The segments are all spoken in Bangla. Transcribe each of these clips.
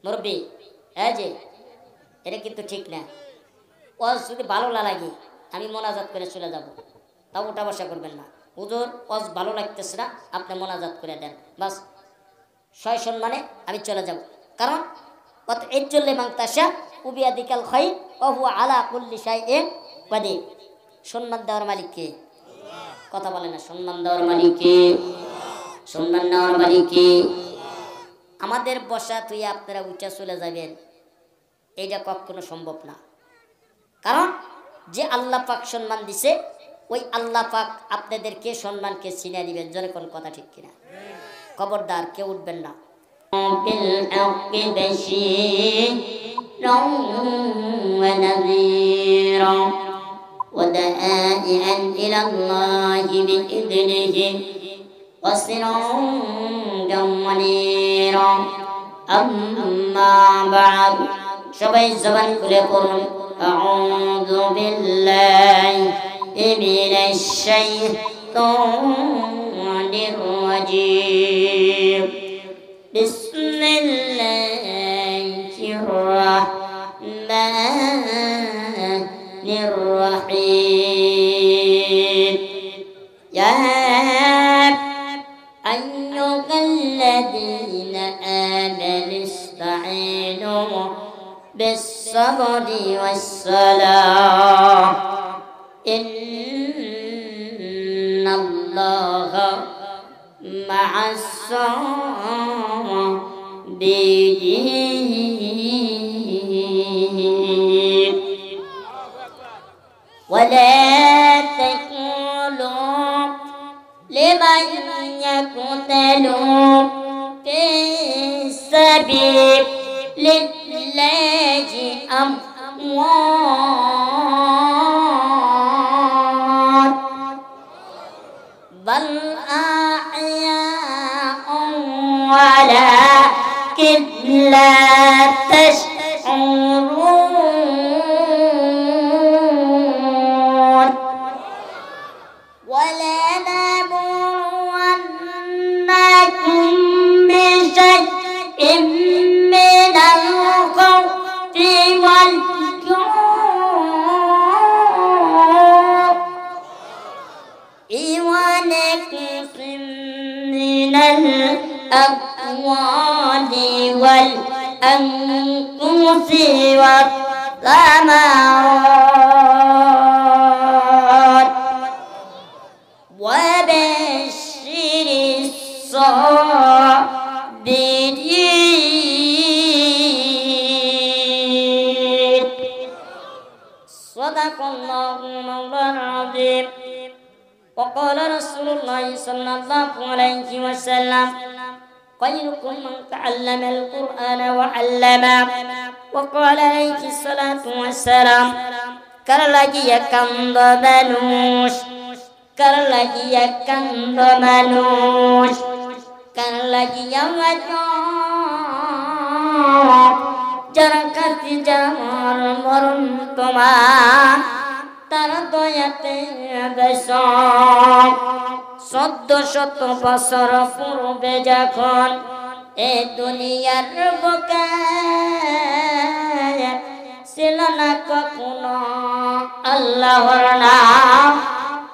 মুরব্বী, এই যে এটা কিন্তু ঠিক না। ওয়াজ যদি ভালো না লাগে আমি মোনাজাত করে চলে যাব, তাও ওটা বসা করবেন না। হুজুর ওয়াজ ভালো লাগতেছে না, আপনি মোনাজাত করে দেন, বাস সয় সম্মানে আমি চলে যাব। কারণ কত ইজ্জুল্লি মান তাশা উবিয়াদিকাল খায়র ওয়া হুয়া আলা কুল্লি শাইইন কাদির। সম্মান দেওয়ার মালিক কে? কথা বলে না। সম্মান দেওয়ার মালিক কে? সম্মান নেওয়ার মালিক কে? আমাদের বসা তুই আপনারা উঠা চলে যাবেন, এইটা কখনো সম্ভব না। কারণ যে আল্লাহ পাক সম্মান দিছে ওই আল্লাহ পাক আপনাদেরকে সম্মানকে ছিনিয়ে দিবেন। জোরে কোন কথা ঠিক কিনা? খবরদার কেউ উঠবেন না। بالحق بشيرا ونذيرا ودائعا إلى الله بإذنه وسراجا منيرا أما بعد সবাই জবান খুলে পড়ুন أعوذ بالله من الشيطان الرجيم بسم الله الرحمن الرحيم يا أيها الذين آمنوا استعينوا بالصبر والصلاة إن الله مع الصابرين ولا تقولوا لمن يقتل في سبيل الله أموات بل أحياء ولكن لا تشعرون ولنبلونكم بشيء من الخوف والجوع ونقص من الأموال والأنفس والثمرات وبشر الصابرين صدق الله مولانا العظيم وقال رسول الله صلى الله عليه وسلم خيركم من تعلم القرآن وعلمه وقال عليه الصلاة والسلام karlagiya kando manus karlagiya kando manus karlagiya wajah jarakati jamar morun toma তার দয়াতে বেশক ১৪০০ বছর পূর্বে যখন এ দুনিয়ার বুকে ছিল না কখনো আল্লাহর নাম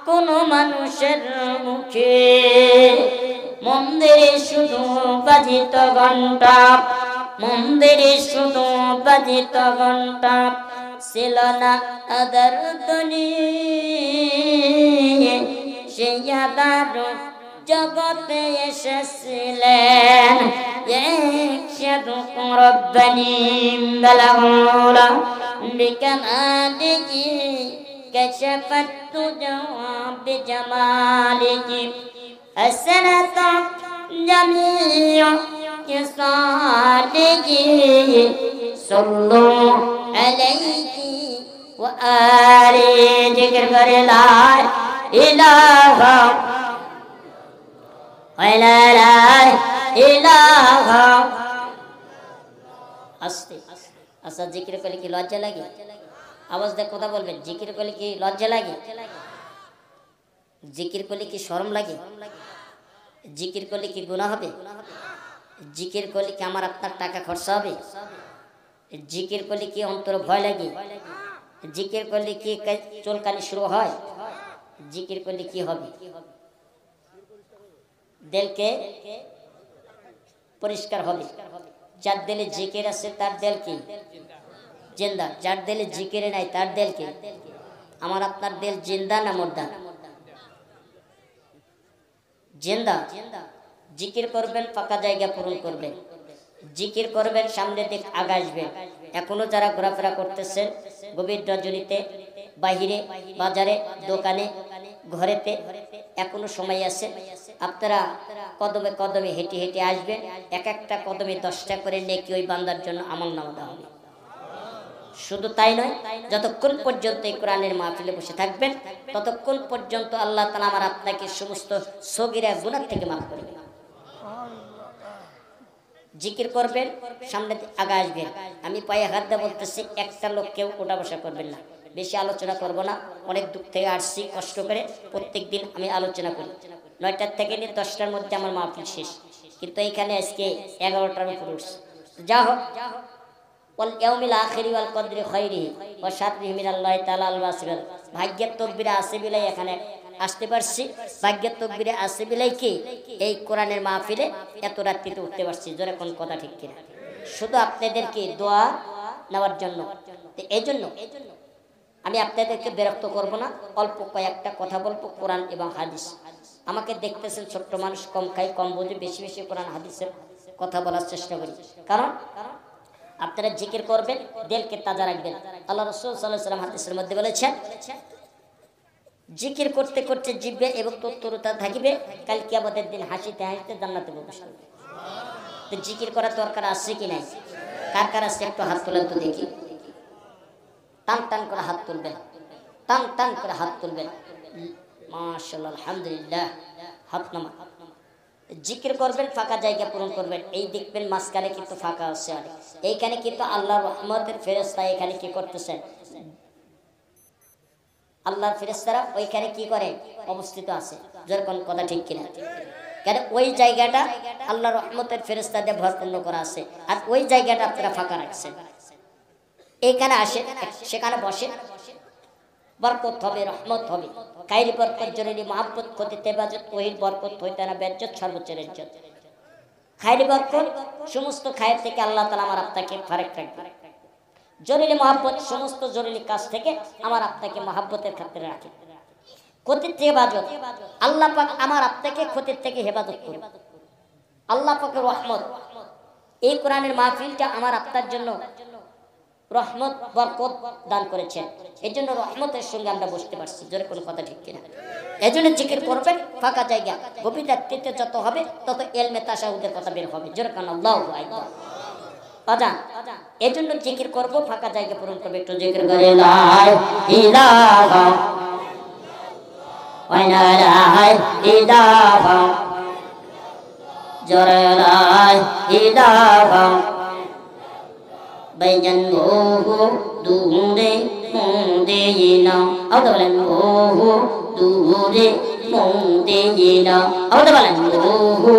কোন মানুষের মুখে মন্দিরে শুধু বাজিত ঘন্টা মন্দিরে শুধু বাজিত ঘন্টা ছিল না আদার ধ্বনি সেই আদার জগতে এসেছিলেন ইয়াশহাদু রাব্বানি বালাগুলা বিকামালিহি কাশাফাত তুজা বিজামালিহি হাসানাত জামিউ কিসালিহি সাল্লু আলাইহি ওয়া আলিহি জিকির করে লা ইলাহা আচ্ছা জিকির করলে কি লজ্জা লাগে? আওয়াজ দিয়ে কথা বলবেন। জিকির করলে কি লজ্জা লাগে? জিকির করলে কি শরম লাগে? জিকির করলে কি গুনাহ হবে? জিকির করলে কি আমার আপনার টাকা খরচা হবে? জিকির করলে কি অন্তর ভয় লাগে? জিকির করলে কি চুলকানি শুরু হয়? জিকির করলে কি হবে? দিলকে পরিষ্কার হবে। যার দিলে জিকির আছে তার দিল কি জিন্দা, যার দিলে জিকির নাই তার দিল কি? আমার আপনার দিল জিন্দা না মুর্দা? জিন্দা। জিকির করবেন, ফাঁকা জায়গা পূরণ করবেন, জিকির করবেন, সামনে দিক আগাসবেন। এখনো যারা ঘোরাফেরা করতেছেন গভীর রজনীতে, বাহিরে, বাজারে, দোকানে, ঘরেতে, এখনো সময় আছে। আপনারা কদমে কদমে হেঁটে হেঁটে আসবেন। এক একটা কদমে 10টা করে নেকি ওই বান্দার জন্য আমল নামা দেওয়া হবে। শুধু তাই নয়, যতক্ষণ পর্যন্ত এই কোরআনের মাহফিলে বসে থাকবেন ততক্ষণ পর্যন্ত আল্লাহ তাআলা আমার আপনাকে সমস্ত সগীরা গুনাহ থেকে মাফ করবেন। জিকির করবেন, সামনে আগা আসবেন। আমি পায়ে হাত দিয়ে বলতেছি, একটা লোক কেউ ওঠা বসা করবেন না। বেশি আলোচনা করব না, অনেক দূর থেকে আসছি কষ্ট করে। প্রত্যেক দিন আমি আলোচনা করি 9টার থেকে নিয়ে 10টার মধ্যে আমার মাহফিল শেষ, কিন্তু এইখানে আজকে 11টার উপর উঠছে। যা হোক, ওয়াল ইয়াউমিল আখিরি ওয়াল কদরি খাইরিহি ওয়া শাররিহি মিনাল্লাহি তাআলা আল বাসির। ভাগ্যের তকদিরে আছে বিলাই এখানে আসতে পারছি। ভাগ্যের তকদিরে আছে বিলাই কি এই কোরআনের মাহফিলে এত রাত্রিতে উঠতে পারছি। জোরে কোন কথা ঠিক কিনা? শুধু আপনাদেরকে দোয়া নেওয়ার জন্য। তো এই জন্য আমি আপনাদেরকে বিরক্ত করব না, অল্প কয়েকটা কথা বলবো কোরআন এবং হাদিস। আমাকে দেখতেছেন ছোট্ট মানুষ, কম খাই কম বুঝে, বেশি বেশি কোরআন হাদিসের কথা বলার চেষ্টা করি। কারণ আপনারা জিকির করবেন, দিলকে তাজা রাখবেন। আল্লাহ রাসূল সাল্লাল্লাহু আলাইহি ওয়াসাল্লাম হাদিসের মধ্যে বলেছেন, জিকির করতে করতে জিভে এবং তরুতা থাকিবে, কাল কিয়ামতের দিন হাসিতে হাসিতে জান্নাতে প্রবেশ করবে। তো জিকির করার দরকার আছে কি নাই? কার কার আছে একটু হাত তোলেন তো দেখি। টান টান করে হাত তুলবেন, টান টান করে হাত তুলবেন। মাশাআল্লাহ, আলহামদুলিল্লাহ। হাত নামা। জিকির করবেন, ফাঁকা জায়গা পূরণ করবেন। এই দেখবেন মাঝখানে কিন্তু ফাঁকা আছে, আর এইখানে কিন্তু আল্লাহর রহমতের ফেরেশতা এখানে কি করতেছেন? আল্লাহর ফেরেশতারা ওইখানে কি করে? অবস্থিত আছে। যেরকম কথা ঠিক কিনা? কেন ওই জায়গাটা আল্লাহর রহমতের ফেরেশতা দিয়ে ভরপূর্ণ করা আছে, আর ওই জায়গাটা আপনারা ফাঁকা রাখছেন। এইখানে আসে, সেখানে বসে, বরকত হবে, রহমত হবে। খাইর বরকত জরুরি, মহাব্বত ক্ষতিতে বাজত, ওহির বরকত হইতে না বেজ্জত, সর্বোচ্চের ইজ্জত। খাইর বরকত সমস্ত খায়ের থেকে আল্লাহ তাআলা আমার আপনাকে ফারেক রাখবে। জরুরি মহাব্বত সমস্ত জরুরি কাজ থেকে আমার আপনাকে মহাব্বতের খাতিরে রাখে। ক্ষতির থেকে বাজত, আল্লাহ পাক আমার আপনাকে ক্ষতির থেকে হেফাজত করে। আল্লাহ পাকের রহমত। এই কোরআনের মাহফিলটা আমার আপনার জন্য রহমত বরকত দান করেছেন। এই জন্য রহমতের সঙ্গে আমরা বসতে পারছি। জোরে কোনো কথা ঠিক কিনা? এই জন্য জিকির করবেন, ফাঁকা জায়গা, গভীর রাত্রিতে যত হবে তত এলমে তাশাহুদের কথা বের হবে। জোরে কান আল্লাহু আকবার। আজান, এই জন্য জিকির করব, ফাঁকা জায়গা পূরণ করবে। একটু জিকির করে লা ইলাহা ওয়া লা ইলাহা, জোরে লা ইলাহা। বাইজান বহু দূরে মদিনা, আওয়াজ বলেন বহু দূরে মদিনা, আওয়াজ বলেন বহু।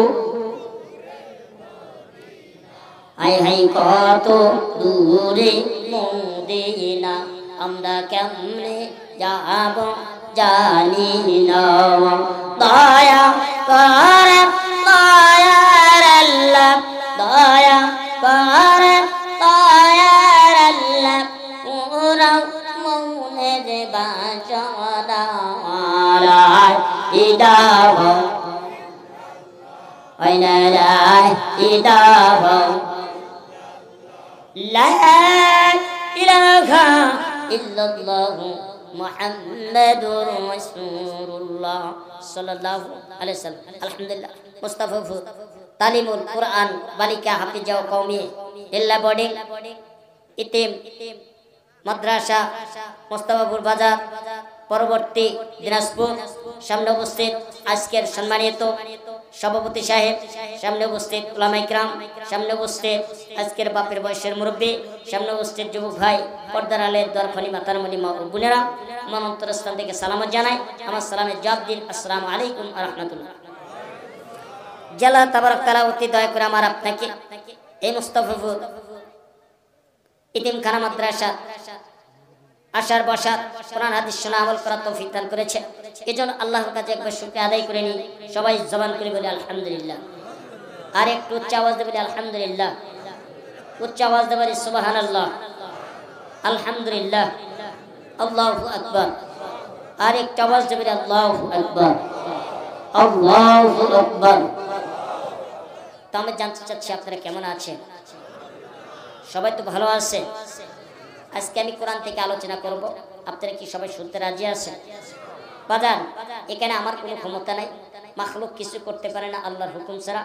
হাই হাই কত দূরে মদিনা, আমরা কেমনে যাব জানি না। দয়া করে দয়ার আল্লাহ, দয়া করে দয়ার আল্লাহ, পুরা মনের বাসনা লা ইলাহা ওয়া লা ইলাহা, লা ইলাহা ইল্লাল্লাহ মুহাম্মাদুর রাসূলুল্লাহ সাল্লাল্লাহু আলাইহি ওয়াসাল্লাম। আলহামদুলিল্লাহ। মুস্তাফা তালিমুল কুরআন বালিকা হাফিজা ও কওমি ইল্লা বোর্ডিং ইতিম মাদ্রাসা মুস্তাফাপুর বাজার পরবর্তী দিনাজপুর, সামনে উপস্থিত আজকের সম্মানিত সভাপতি সাহেব, সামনে উপস্থিত উলামায়ে কিরাম, সামনে উপস্থিত আজকের বাপের বয়সের মুরব্বী, সামনে উপস্থিত যুবক ভাই, পর্দার আলের দরফানি মাতারমণি মা ও বোনেরা, আমার অন্তরস্থান থেকে সালামত জানাই। আমার সালামের জবাব দিন, আসসালামু আলাইকুম ওয়া রাহমাতুল্লাহ। আল্লাহ তাবারক তাআলা অতি দয়া করে আমার আপনাকে এই মুস্তাফিজুর ইতিমখানা মাদ্রাসা আশার বসার কোরআন হাদিস শোনা আমল করার তৌফিক দান করেছে। এজন্য আল্লাহর কাছে একবার শুকরিয়া আদায় করে নিই। সবাই জবান করে বলি আলহামদুলিল্লাহ। আর একটু উচ্চ আওয়াজ দিয়ে বলি আলহামদুলিল্লাহ। উচ্চ আওয়াজ দিয়ে বলি সুবহানাল্লাহ, আলহামদুলিল্লাহ, আল্লাহু আকবার। আর একটু আওয়াজ দিয়ে বলি আল্লাহু আকবার, আল্লাহু আকবার। তো আমি জানতে চাচ্ছি আপনারা কেমন আছেন? সবাই তো ভালো আছে? আজকে আমি কোরআন থেকে আলোচনা করব। আপনারা কি সবাই শুনতে রাজি আছেন? বাজান, এখানে আমার কোনো ক্ষমতা নাই, মাখলুক কিছু করতে পারে না আল্লাহর হুকুম ছাড়া,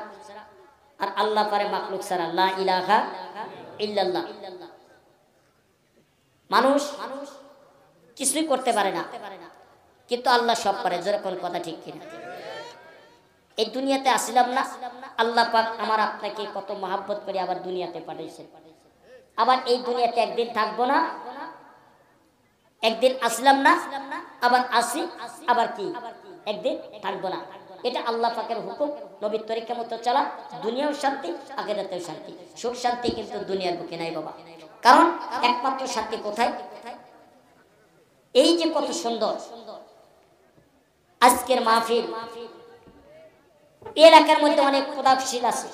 আর আল্লাহ পারে মাখলুক ছাড়া। লা ইলাহা ইল্লাল্লাহ। মানুষ কিছুই করতে পারে না, কিন্তু আল্লাহ সব পারে। যেরকম কথা ঠিক কিনা? এই দুনিয়াতে আসিলাম না, আল্লাহ পাক আমার আপনাকে কত মহাব্বত করে আবার দুনিয়াতে পাঠাইছেন। আবার এই দুনিয়াতে একদিন থাকবো না, একদিন আসলাম না, আবার আসি, আবার কি একদিন থাকবো না। এটা আল্লাহ পাকের হুকুম। নবীর তরিকা মতো চলা, দুনিয়াও শান্তি, আখিরাতেও শান্তি। সুখ শান্তি কিন্তু দুনিয়ার বুকে নাই বাবা। কারণ একমাত্র শান্তি কোথায়? এই যে কত সুন্দর আজকের মাহফিল, এলাকার মধ্যে অনেক প্রতাপশীল আছে,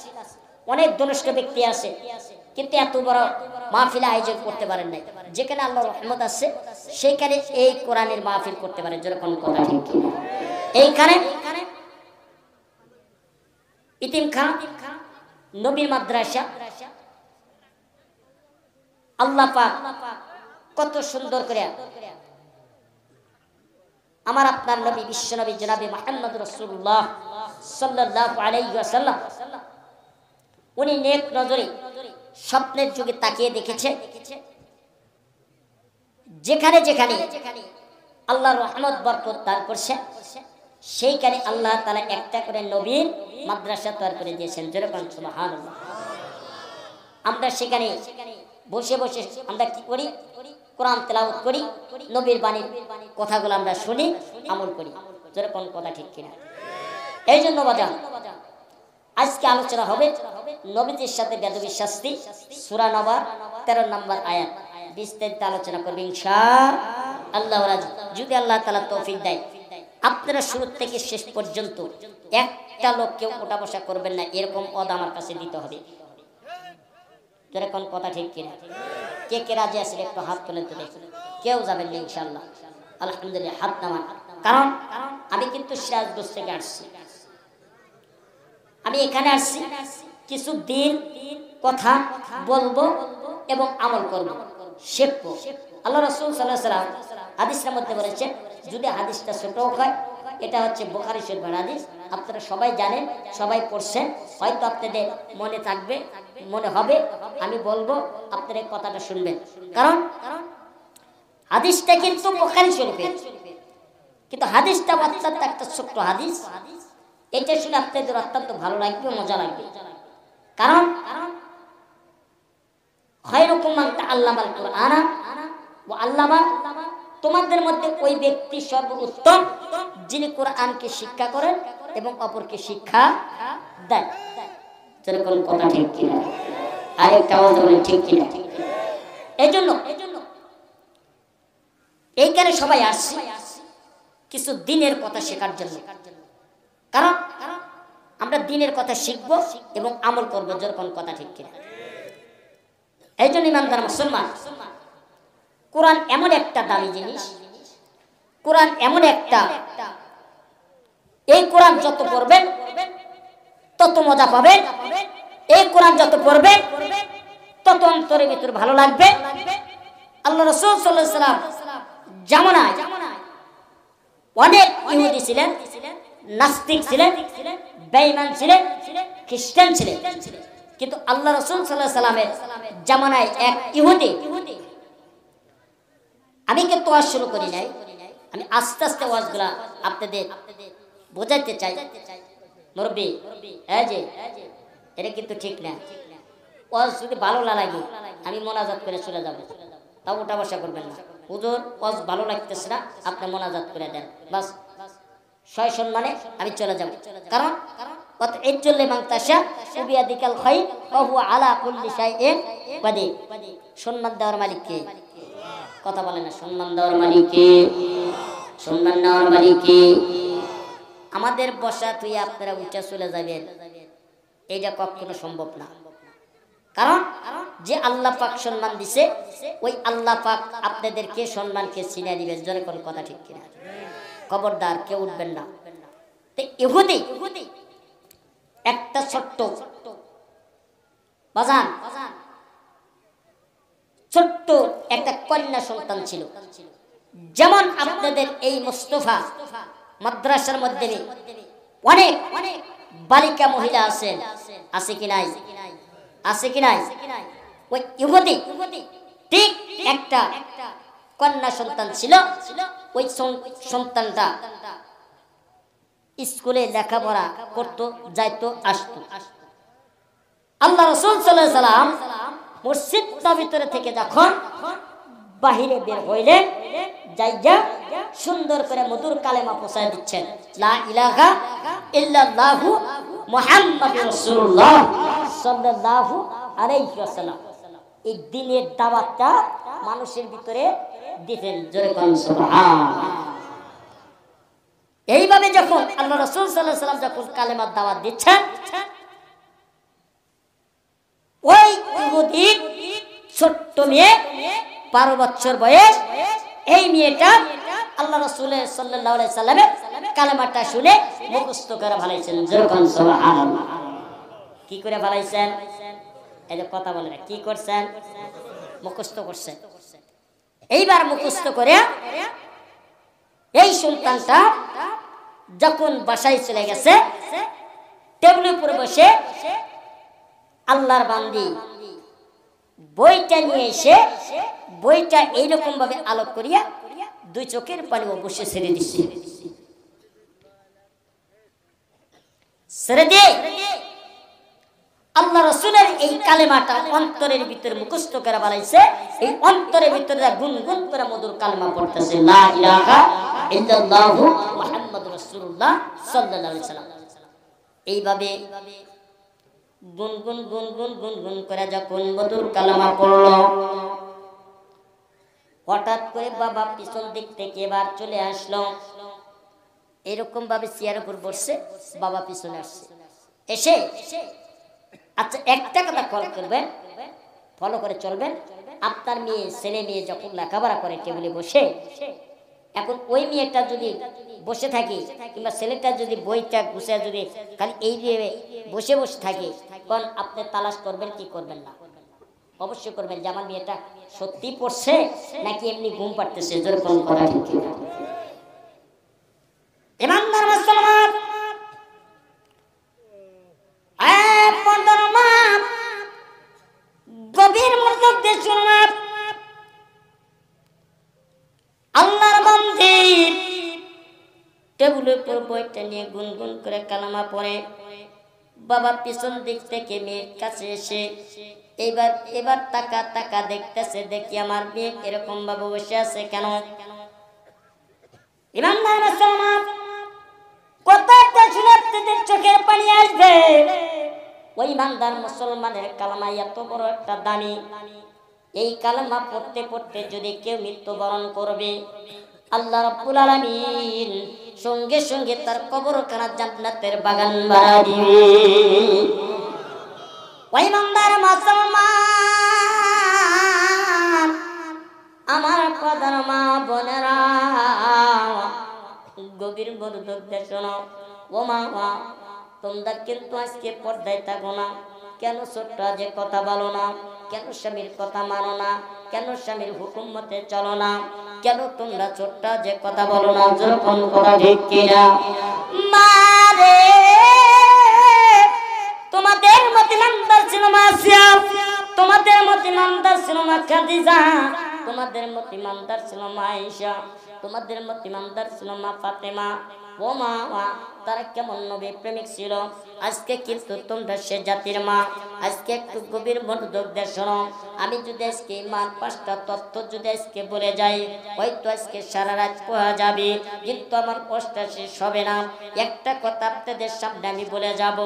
অনেক ধনিষ্ঠ ব্যক্তি আছে, কিন্তু এত বড় মাহফিল আয়োজন করতে পারেন নাই। যেখানে আল্লাহর রহমত আছে সেইখানে এই কোরআনের মাহফিল করতে পারেন। যেরকম কথা ঠিক এইখানে ইতিমখানা নবীর মাদ্রাসা আল্লাহ পাক কত সুন্দর করে আমার আপনার নবী বিশ্ব নবী জনাবে মুহাম্মদ রাসূলুল্লাহ সাল্লাল্লাহু আলাইহি ওয়াসাল্লাম উনি নেক নজরে স্বপ্নের যুগে তাকিয়ে দেখেছে, যেখানে যেখানে আল্লাহর রহমত বরকত দান করছে সেইখানে আল্লাহ তাআলা একটা করে নবীর মাদ্রাসা তৈরি করে দিয়েছেন। যেরকম সুবহানাল্লাহ। আমরা সেখানে বসে বসে আমরা কি করি? কোরআন তেলাওয়াত করি, নবীর বাণীর কথাগুলো আমরা শুনি, আমল করি। যেরকম কথা ঠিক কিনা? এই জন্য বাজান আজকে আলোচনা হবে নবীজির সাথে বেদবির শাস্তি, সূরা নবা 13 নম্বর আয়াত। বিস্তারিত আলোচনা করবে ইনশাআল্লাহ যদি আল্লাহ তাআলা তৌফিক দেয়। আপনারা শুরু থেকে শেষ পর্যন্ত একটা লোক কেউ ওঠা বসা করবেন না, এরকম ওয়াদ আমার কাছে দিতে হবে। যেরকম কথা ঠিক কিনা? কে কে রাজি আছেন একটু হাত তুলেন তো দেখুন। কেউ যাবেন না ইনশাআল্লাহ? আলহামদুলিল্লাহ, হাত নামান। কারণ আমি কিন্তু সিরাজগঞ্জ থেকে আসছি, আমি এখানে আসছি কিছু দিন কথা বলবো এবং আমল করবো, শিখবো। আল্লাহ রাসূল সাল্লাল্লাহু আলাইহি ওয়াসাল্লাম হাদিসের মধ্যে বলেছেন, যদি হাদিসটা ছোট হয়, এটা হচ্ছে বুখারী শরীফের হাদিস, আপনারা সবাই জানেন, সবাই পড়ছেন, হয়তো আপনাদের মনে থাকবে, মনে হবে, আমি বলবো, আপনারা এই কথাটা শুনবেন। কারণ হাদিসটা কিন্তু বুখারী শরীফের, কিন্তু হাদিসটা অত্যন্ত একটা ছোট্ট হাদিস। এটা শুনে আপনাদের অত্যন্ত ভালো লাগবে, মজা লাগবে। কারণ খায়রুকুম মান তাআল্লামাল কুরআনা ওয়া আল্লামা, তোমাদের মধ্যে ওই ব্যক্তি সর্বোত্তম যিনি কোরআনকে শিক্ষা করেন এবং অপরকে শিক্ষা দেন। যেরকম কথা ঠিক কিনা? আরেকটা আওয়াজ বলেন ঠিক কিনা? এইজন্য এইখানে সবাই আসছে কিছু দিনের কথা শেখার জন্য। কারণ আমরা দিনের কথা শিখবো এবং আমল করবো। যেরকম কথা ঠিক কিনা? এই জন্য ইমানদার মুসলমান, কোরআন এমন একটা দামি জিনিস, কোরআন এমন একটা, এই কোরআন যত পড়বেন তত মজা পাবেন, এই কোরআন যত পড়বেন তত অন্তরের ভিতর ভালো লাগবে। আল্লাহ রাসূল সাল্লাল্লাহু আলাইহি ওয়াসাল্লাম জামানায় অনেক ইহুদি ছিলেন, নাস্তিক ছিলেন, বেঈমান ছিলেন, খ্রিস্টান ছিলেন, কিন্তু আল্লাহ রাসূল সাল্লাল্লাহু আলাইহি ওয়াসাল্লামের জামানায় এক ইহুদি, আমি কিন্তু ওয়াজ শুরু করি নাই, আমি আস্তে আস্তে ওয়াজগুলা আপনাদের বোঝাতে চাই। মুরব্বি, এই যে এটা কিন্তু ঠিক না। ওয়াজ যদি ভালো না লাগে আমি মোনাজাত করে চলে যাব, তাও ওঠা বসা করবেন না। হুজুর ওয়াজ ভালো লাগতেছে না, আপনি মোনাজাত করে দেন, বাস সয় সম্মানে আমি চলে যাব। কারণ ওয়াতইজ্জুল লিমান তাশা বিয়াদিকাল খায়র ওয়া হুয়া আলা কুল্লি শাইইন কাদির। সম্মান দেওয়ার মালিক কে? কথা বলে না। সম্মান দেওয়ার মালিক কে? সম্মান দেওয়ার মালিক কে? আমাদের বসা তুই আপনারা উঠে চলে যাবেন, এইটা কখনো সম্ভব না। কারণ যে আল্লাহ পাক সম্মান দিছে, ওই আল্লাহ পাক আপনাদেরকে সম্মানকে ছিনিয়ে দিবেন। জোরে কোন কথা ঠিক কিনা? খবরদার কেউ উঠবেন না। তো ইহুদি একটা ছোট্ট বাজান, ছোট্ট একটা কন্যা সন্তান ছিল। যেমন আপনাদের এই মুস্তাফা মাদ্রাসার মধ্যে অনেক বালিকা মহিলা আছেন, আছে কি নাই? আছে কি নাই? ওই ইহুদি ঠিক একটা কন্যা সন্তান ছিল। ওই সন্তানটা স্কুলে লেখাপড়া করতো, যাইতো, আসতো। আল্লাহ রাসূল সাল্লাল্লাহু আলাইহি সাল্লাম মসজিদ ভিতরে থেকে যখন বাহিরে বের হইলেন, যাইয়া সুন্দর করে মধুর কালেমা পৌঁছায় দিচ্ছেন, লা ইলাহা ইল্লাল্লাহু মুহাম্মাদুর রাসূলুল্লাহ সাল্লাল্লাহু আলাইহি ওয়াসাল্লাম। এই দ্বীনের দাওয়াতটা মানুষের ভিতরে দিতেন। জোরে কোন সুবহানাল্লাহ। এইভাবে যখন আল্লাহ রাসূল সাল্লাল্লাহু আলাইহি ওয়াসাল্লাম যখন কালেমার দাওয়াত দিচ্ছেন, ওই ইহুদি ছোট্ট মেয়ে 12 বছর বয়স, এই মেয়েটা আল্লাহ রাসূল সাল্লাল্লাহু আলাইহি সাল্লামের কালেমাটা শুনে মুখস্থ করে ফেলাইছেন। যেরকম সুবহানাল্লাহ। কি করে ফেলাইছেন? এই যে কথা বলে না, কি করছেন? মুখস্থ করছেন। এইবার মুখস্থ করে এই সন্তানটা যখন বাসায় চলে গেছে, টেবিলের উপর বসে আল্লাহর বান্দি বইটা নিয়ে এসে বইটা এইরকম ভাবে আলোক করিয়া 2 চোখের পানি অবশ্যই ছেড়ে দিচ্ছে। ছেড়ে দিয়ে আল্লাহ রাসূলের এই কালেমাটা অন্তরের ভিতরে মুখস্থ করে বানাইছে। এই অন্তরের ভিতরে গুনগুন করে মধুর কালেমা পড়তেছে, লা ইলাহা ইল্লাল্লাহু মুহাম্মাদুর রাসূলুল্লাহ সাল্লাল্লাহু আলাইহি সাল্লাম। এইভাবে গুনগুন গুনগুন গুনগুন করে যখন মধুর কালেমা পড়ল, হঠাৎ করে বাবা পিছন দিক থেকে এবার চলে আসলো। এরকম ভাবে চেয়ারের উপর বসছে, বাবা পিছনে আসছে। এসে আচ্ছা একটা কথা করবেন, ফলো করে চলবেন। আপনার মেয়ে, ছেলে মেয়ে যখন লেখাপড়া করে টেবিলে বসে, এখন ওই মেয়েটা যদি বসে থাকে কিংবা ছেলেটা যদি বইটা গুছিয়ে যদি খালি এই দিয়ে বসে বসে থাকে, তখন আপনি তালাশ করবেন কি করবেন না? অবশ্যই করবেন যে আমার মেয়েটা সত্যি পড়ছে নাকি এমনি ঘুম পাড়তেছে। যেরকম কথা ঠিক কিনা? ইমানদার মুসলমান, গভীর মনোযোগ দিয়ে শুনুন। আল্লাহর বান্দী টেবিলের উপর বইটা নিয়ে গুনগুন করে কালেমা পড়ে। বাবা পিছন দিক থেকে মেয়ের কাছে এসে এবার তাকা দেখতেছে, দেখি আমার মেয়ে এরকম ভাবে বসে আছে কেন? ইমানদার মুসলমান, কথাটা শুনে আপনাদের চোখের পানি আসবে। ওই ইমানদার মুসলমানের কালেমা এত বড় একটা দামি, এই কালেমা পড়তে পড়তে যদি কেউ মৃত্যুবরণ করবে, আল্লাহ রাব্বুল আলামিন সঙ্গে সঙ্গে তার কবরখানা জান্নাতের বাগান বানায়া দিবে। ওই ইমানদার মুসলমান, আমার প্রধান মা বোনেরা, গভীর মনোযোগ দিয়ে শোনো। ও মা, তোমরা কিন্তু আজকে পর্দায় থাকো না কেন? ছোট্ট যে কথা বলো না কেন? স্বামীর কথা মানো না কেন? স্বামীর হুকুম মতে চলো না কেন? তোমরা ছোট্ট যে কথা বলো না। যেরকম কথা ঠিক কিনা? মারে তোমাদের মত ইমানদার ছিল মা আসিয়া, তোমাদের মত ইমানদার ছিল মা খাদিজা, তোমাদের মত ইমানদার ছিল মা আয়েশা, তোমাদের মত ইমানদার ছিল মা ফাতেমা। ও মা, তারা কেমন নবী প্রেমিক ছিল। আজকে কিন্তু তোমরা সে জাতির মা। আজকে একটু গভীর মনোযোগ দিয়ে শোনো। আমি যদি আজকে ইমান 5টা তত্ত্ব যদি আজকে বলে যাই, হয়তো আজকে সারা রাত পড়া যাবে, কিন্তু আমার কষ্ট শেষ হবে না। একটা কথা আপনাদের সামনে আমি বলে যাব।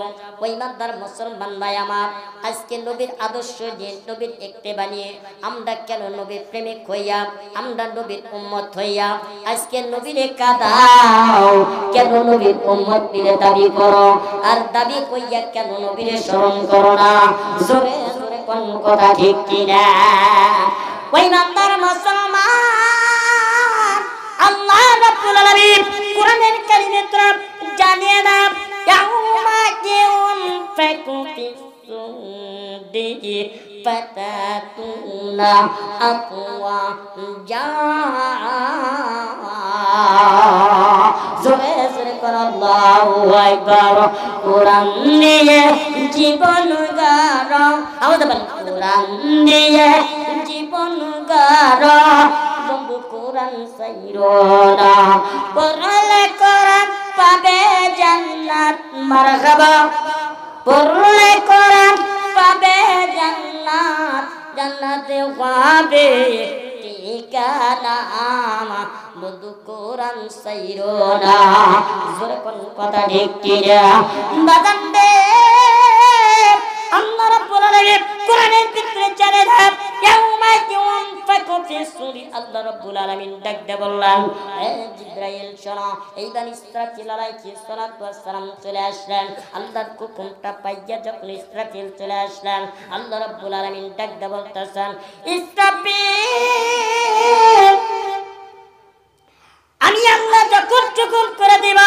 ওই ইমানদার মুসলমান ভাই আমার, আজকে নবীর আদর্শ নিয়ে, নবীর একটি বানিয়ে আমরা কেন নবীর প্রেমিক হইয়া, আমরা নবীর উম্মত হইয়া আজকে নবীরে কাদাও, কেন নবীর উম্মত বলে দাবি করো, আর দাবি কইয়া কেন নবীরে স্মরণ করো না? জোরে জোরে কোন কথা ঠিক কিনা? ওই ইমানদার মুসলমান, আল্লাহ রাব্বুল আলামিন কোরআনের কারিমে তোরা জানিয়ে না, ইয়াউমা ইয়াউনফাকু ফিস-সূরি ফাতাতুনা আফওয়াজা। জোরে জোরে কর আল্লাহু আকবার। কোরআন নিয়ে জীবন গাড়ো, আমাদের কোরআন নিয়ে জীবন গাড়ো, বন্ধু কোরআন সাইরো না। পড়লে কোরআন পাবে জান্নাত, মারহাবা। পড়লে কোরআন পাবে জান্নাত, জান্নাতে পাবে ঠিকানা, বন্ধু কোরআন সাইরো না। জোরে কোন কথা ঠিক কিনা? বাজান দে আল্লাহ রাব্বুল আলামিন কোরআনের ভিতরে জানে না, ইয়াউমা ইয়ানফাকু ফিস-সূরি। আল্লাহ রাব্বুল আলামিন ডাক দিয়ে বললেন, হে জিবরাইল শোনো। এইবার ইসরাফিল আলাইহিস সালাতু ওয়াস সালাম চলে আসলেন। আল্লাহর হুকুমটা পাইয়া যখন ইসরাফিল চলে আসলেন, আল্লাহ রাব্বুল আলামিন ডাক দিয়ে বলতেছেন, ইসরাফিল, আমি আল্লাহ যখন চুকুন করে দিব,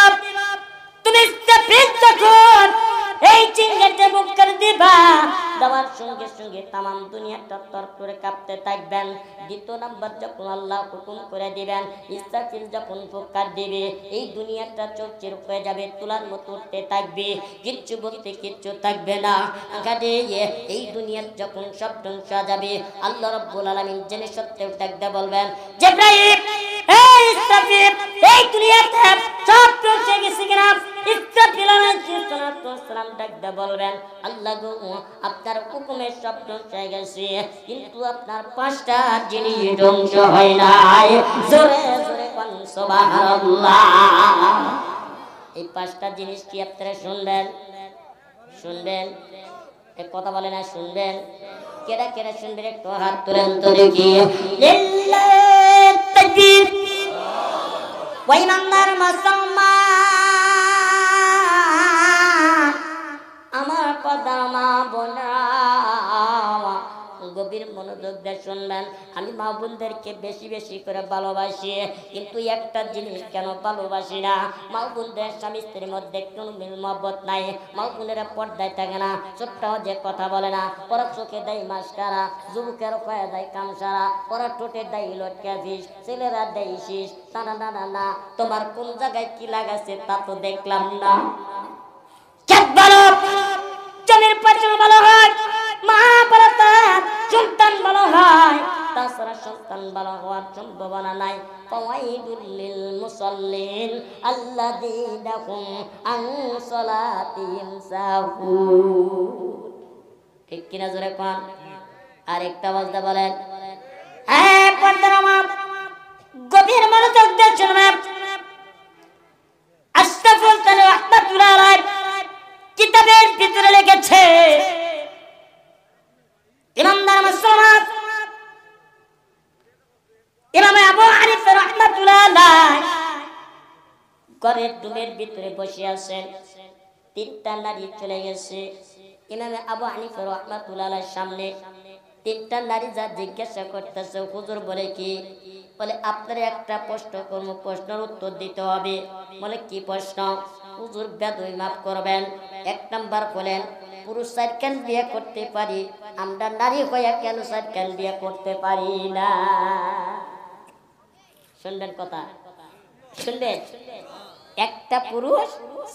তুমি ইসরাফিল যখন এই চিংড়িতে মুখ করে দিবা, দেওয়ার সঙ্গে সঙ্গে তামাম দুনিয়াটা তরতরে কাঁপতে থাকবেন। দ্বিতীয় নাম্বার যখন আল্লাহ হুকুম করে দিবেন, ইসরাফিল যখন ফুৎকার দিবে, এই দুনিয়াটা চৌচির হয়ে যাবে, তুলার মতো উঠতে থাকবে, কিচ্ছু বলতে কিচ্ছু থাকবে না। এই দুনিয়ার যখন সব ধ্বংস হয়ে যাবে, আল্লাহ রাব্বুল আলামিন জেনে সত্ত্বেও ডাকতে বলবেন, জিবরাইল, এই ইসরাফিল, এই দুনিয়াতে সব ধ্বংস হয়ে গেছে কিনা? ইসরাফিল আলাইহিস সালাতু ওয়াস সালাম ডাকতে বলবেন, আল্লাহ গো, আপনার হুকুমে সব ধ্বংস হয়ে গেছে, কিন্তু আপনার 5টা জিনিস ধ্বংস হয় নাই। জোরে জোরে কোন সুবহানাল্লাহ। এই 5টা জিনিস কি আপনারা শুনবেন? শুনবেন? এক কথা বলে না, শুনবেন? কেডা কেডা শুনবেন একটু হাত তুলেন তো দেখি। লিল্লাহি তাকবীর। ওই ইমানদার মুসলমান, আমার কথা মা বোনেরা গভীর মনোযোগ দিয়ে শুনবেন। আমি মা বোনদেরকে বেশি বেশি করে ভালোবাসি, কিন্তু একটা জিনিস কেন ভালোবাসি না, মা বোনদের স্বামী স্ত্রীর মধ্যে কোনো মিল মহব্বত নাই। মা বোনেরা পর্দায় থাকে না, ছোট্টাও যে কথা বলে না, ওরা চোখে দেয় মাস্কারা, যুবকের পায়ে দেয় কামসারা, ওরা ঠোঁটে দেয় লটকা ফিস, ছেলেরা দেয় শীষ। না না না না না, তোমার কোন জায়গায় কি লাগাছে তা তো দেখলাম না। ভালো জমির ফসল ভালো হয়, মা ভালো তার সন্তান ভালো হয়, তাছাড়া সন্তান ভালো হওয়ার সম্ভাবনা নাই। ফাওয়াইদুল লিল মুসাল্লিন আল্লাযীনা হুম আন সালাতিহিম সাহুন। ঠিক কিনা জোরে কোন? আরেকটা ওয়াজদা বলেন। হ্যাঁ পর্দার আমার গভীর মনোযোগ দিয়ে শুনবেন। আশরাফুল তাআলা রাহমাতুল্লাহ আলাইহি কিতাবের ভিতরে লিখেছে, ইমানদার মুসলমান ইমাম আবু হানিফা রাহমাতুল্লাহ আলাইহি ঘরের ডুমের ভিতরে বসে আছেন। 3টা নারী চলে গেছে। ইমাম আবু হানিফা রাহমাতুল্লাহ আলাইহির সামনে 3টা নারী যা জিজ্ঞাসা করতেছে, হুজুর বলে কি? বলে আপনার একটা প্রশ্ন করব, প্রশ্নের উত্তর দিতে হবে। বলে কি প্রশ্ন? হুজুর বেদবি মাফ করবেন। 1 নাম্বার বলেন, পুরুষ 4 বিয়ে করতে পারি, আমরা নারী হইয়া কেন 4 বিয়ে করতে পারি না? শুনবেন কথা, শুনবেন? একটা পুরুষ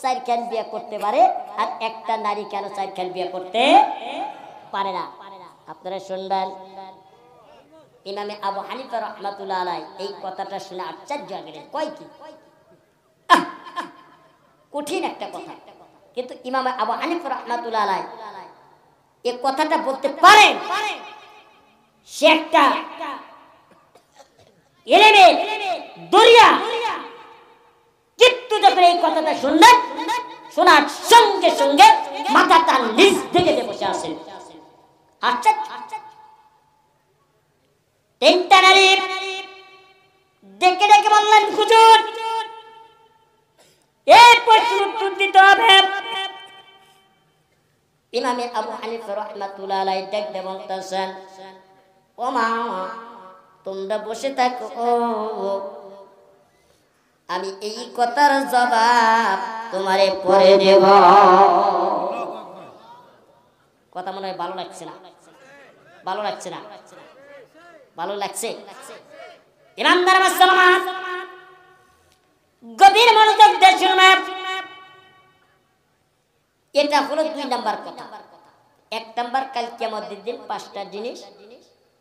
4 বিয়ে করতে পারে, আর একটা নারী কেন 4 বিয়ে করতে পারে না? আপনারা শুনবেন। ইমামে আবু হানিফা রাহমাতুল্লাহ আলাইহি এই কথাটা শুনে আশ্চর্য হয়ে গেলেন। কয় কি? কঠিন একটা কথা, কিন্তু ইমাম আবু হানিফা রাহমাতুল্লাহ আলাইহি এই কথাটা বলতে পারেন। সে একটা ইলমের দরিয়া, কিন্তু যখন এই কথাটা শুনলেন, শোনার সঙ্গে সঙ্গে মাথাটা নিচ থেকে বসে আসেন। আচ্ছা, তিনটা নারী ডেকে ডেকে বললেন, হুজুর এই প্রশ্নের উত্তর দিতে হবে। ইমাম আবু হানিফা রাহমাতুল্লাহ আলাইহি ডেকে বলতেছেন, ও মা, তোমরা বসে থাকো, আমি এই কথার জবাব তোমারে পরে দেব। কথা মনে হয় ভালো লাগছে না? ভালো লাগছে না? ভালো লাগছে? ইমানদার মুসলমান গভীর মনোযোগ দিয়ে শুনবেন। এটা হলো 2 নাম্বার কথা। 1 নাম্বার, কাল কিয়ামতের দিন 5টা জিনিস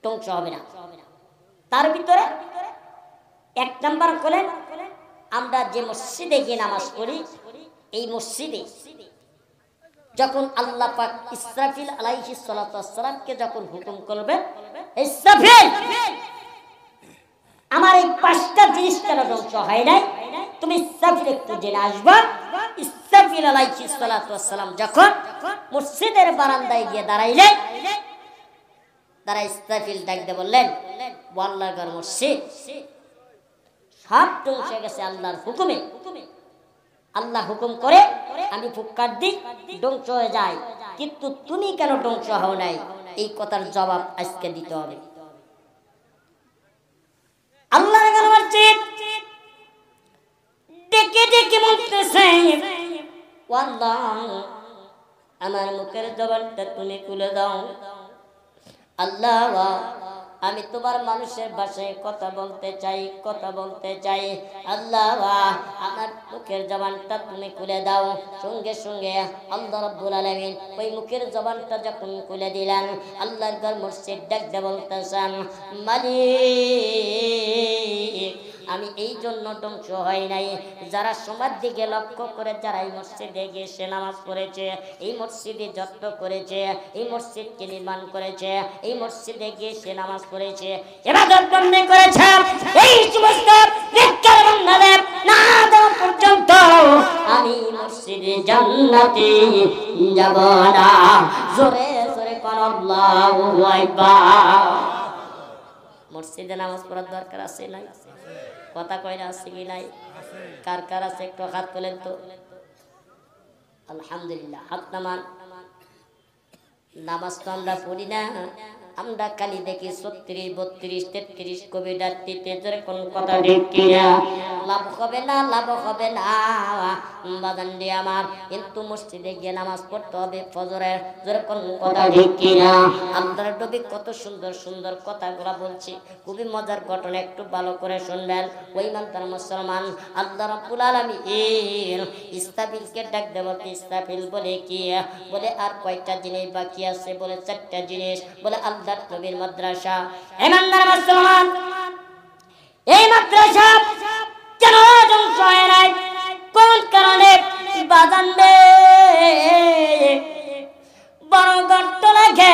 ধ্বংস হবে না। তার ভিতরে 1 নাম্বার হলেন, আমরা যে মসজিদে গিয়ে নামাজ পড়ি, এই মসজিদে যখন আল্লাহ পাক ইসরাফিল আলাইহিস সালাতু ওয়াস সালামকে যখন হুকুম করবে, ইসরাফিল আমার এই 5টা জিনিস কেন ধ্বংস হয় নাই, তুমি ইসরাফিল একটু জেনে আসবা। ইসরাফিল আলাইহিস সালাতু ওয়াস সালাম যখন মসজিদের বারান্দায় গিয়ে দাঁড়াইলেন, তারা ইসরাফিল ডাকতে বললেন, আল্লাহর ঘর মসজিদ সব ধ্বংস হয়ে গেছে আল্লাহর হুকুমে। আল্লাহ হুকুম করে আমি ফুৎকার দিই, ধ্বংস হয়ে যায়, কিন্তু তুমি কেন ধ্বংস হও নাই? এই কথার জবাব আজকে দিতে হবে। আল্লাহর ঘর মসজিদ ডেকে ডেকে বলতেছে, আল্লাহ আমার মুখের জবানটা তুমি খুলে দাও। আল্লাহ আমি তোমার মানুষের ভাষায় কথা বলতে চাই, কথা বলতে চাই। আল্লাহ আমার মুখের জবানটা তুমি খুলে দাও। সঙ্গে সঙ্গে আল্লাহ রাব্বুল আলামিন ওই মুখের জবানটা যখন খুলে দিলেন, আল্লাহর ঘর মসজিদ ডাকতে বলতেছেন, মালিক আমি এই জন্য ধ্বংস হয় নাই, যারা সমাজ দিকে লক্ষ্য করে, যারা এই মসজিদে গিয়ে সে নামাজ পড়েছে, এই মসজিদে যত্ন করেছে, এই মসজিদকে নির্মাণ করেছে, এই মসজিদে গিয়ে সে নামাজ পড়েছে, ইবাদত বন্দেগি করেছে, এই সমস্ত নেককার বান্দাদের না দেওয়া পর্যন্ত আমি মসজিদে জান্নাতে যাব না। জোরে জোরে কোন আল্লাহু আকবার। মসজিদে নামাজ পড়ার দরকার আছে নাই? কথা কয় না? আছে কি নাই? কার কার আছে একটু হাত তোলেন তো। আলহামদুলিল্লাহ, হাত নামান। নামাজ তো আমরা পড়ি না, আমরা খালি দেখি 36, 32, 33 কবিরাত্রিতে যেরকম কথা ঠিক কিনা। লাভ হবে না, লাভ হবে না বাদান দিয়ে আমার, কিন্তু মসজিদে গিয়ে নামাজ পড়তে হবে ফজরের, যেরকম কথা ঠিক কিনা। আল্লাহর নবী কত সুন্দর সুন্দর কথাগুলা বলছি, খুবই মজার ঘটনা, একটু ভালো করে শুনবেন। ওই মানতার মুসলমান আল্লাহ রাব্বুল আলামিন ইসরাফিলকে ডাক দেব। ইসরাফিল বলে কি? বলে আর কয়টা জিনিস বাকি আছে? বলে 4টা জিনিস। বলে আল্লাহর নবীর মাদ্রাসা। ইমানদার মুসলমান, এই মাদ্রাসা কেন ধ্বংস হয় নাই? কোন কারণে? বাজান রে, বড় গর্ত লাগে,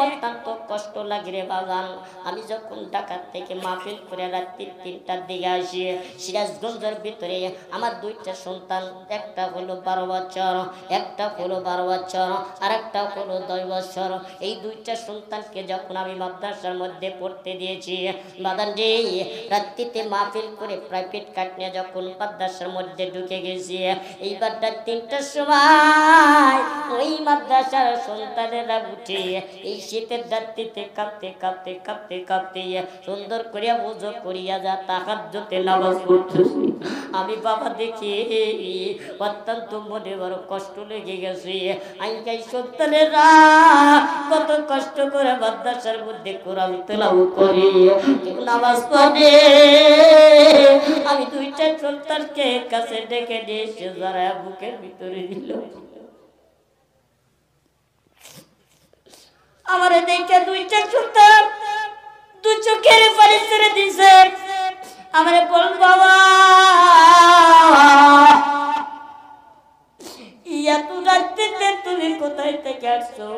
অত্যন্ত কষ্ট লাগে রে বাজান। আমি যখন ঢাকা থেকে মাহফিল করে রাত্রি 3টার দিকে আসি, সিরাজগঞ্জের ভিতরে আমার 2টা সন্তান, একটা হলো 12 বছর, একটা হলো 12 বছর, আর একটা হলো 10 বছর। এই 2টা সন্তানকে যখন আমি মাদ্রাসার মধ্যে পড়তে দিয়েছি বাজান রে, রাত্রিতে মাহফিল করে প্রাইভেট কাট নিয়ে যখন মাদ্রাসার মধ্যে ঢুকে গেছি, এইবার 3টার সময় ওই মাদ্রাসার সন্তানেরা উঠে এই শীতের রাত্রিতে কাঁপতে কাঁপতে কাঁপতে কাঁপতে সুন্দর করিয়া ওযু করিয়া যা তাহাজ্জুদে নামাজ পড়তেছি। আমি বাবা দেখি অত্যন্ত মনে বড় কষ্ট লেগে গেছে। আইকাই সন্তানেরা কত কষ্ট করে মাদ্রাসার মধ্যে কোরআন তেলাওয়াত করে নামাজ পড়ে। আমি 2টা সন্তানকে কাছে ডেকে নিয়ে এসে যারা বুকের ভিতরে দিল, আমার দেখে 2টা সন্তান 2 চোখের পানি ছেড়ে দিছে। আমারে বল বাবা থেকে আসছো?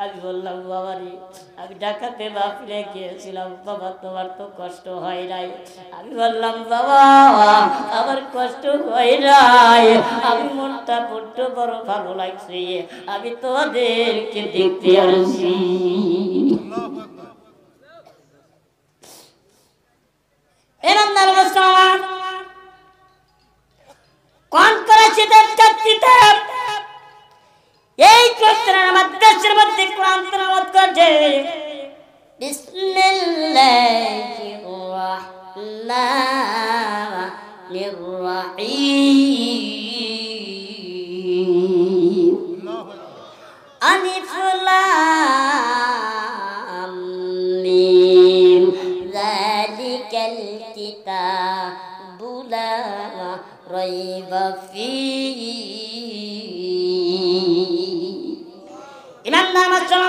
আমি বললাম বাবারে আমি ঢাকাতে বাপরে গিয়েছিলাম বাবা, তোমার তো কষ্ট হয় নাই। আমি বললাম বাবা আমার কষ্ট হয় নাই, আমি মনটা বড্ড বড় ভালো লাগছে, আমি তোমাদেরকে দেখতে আসছি। কোন করেছে চাকরিতে এই চরিত্রের আমার দেশের মধ্যে কোরআন তেলাওয়াত করছে। বিসমিল্লাহির রাহমানির রাহিম। আলিফ লাম মিম যালিকাল কিতাবু লা রাইবা ফীহি। ইমাম নামাজ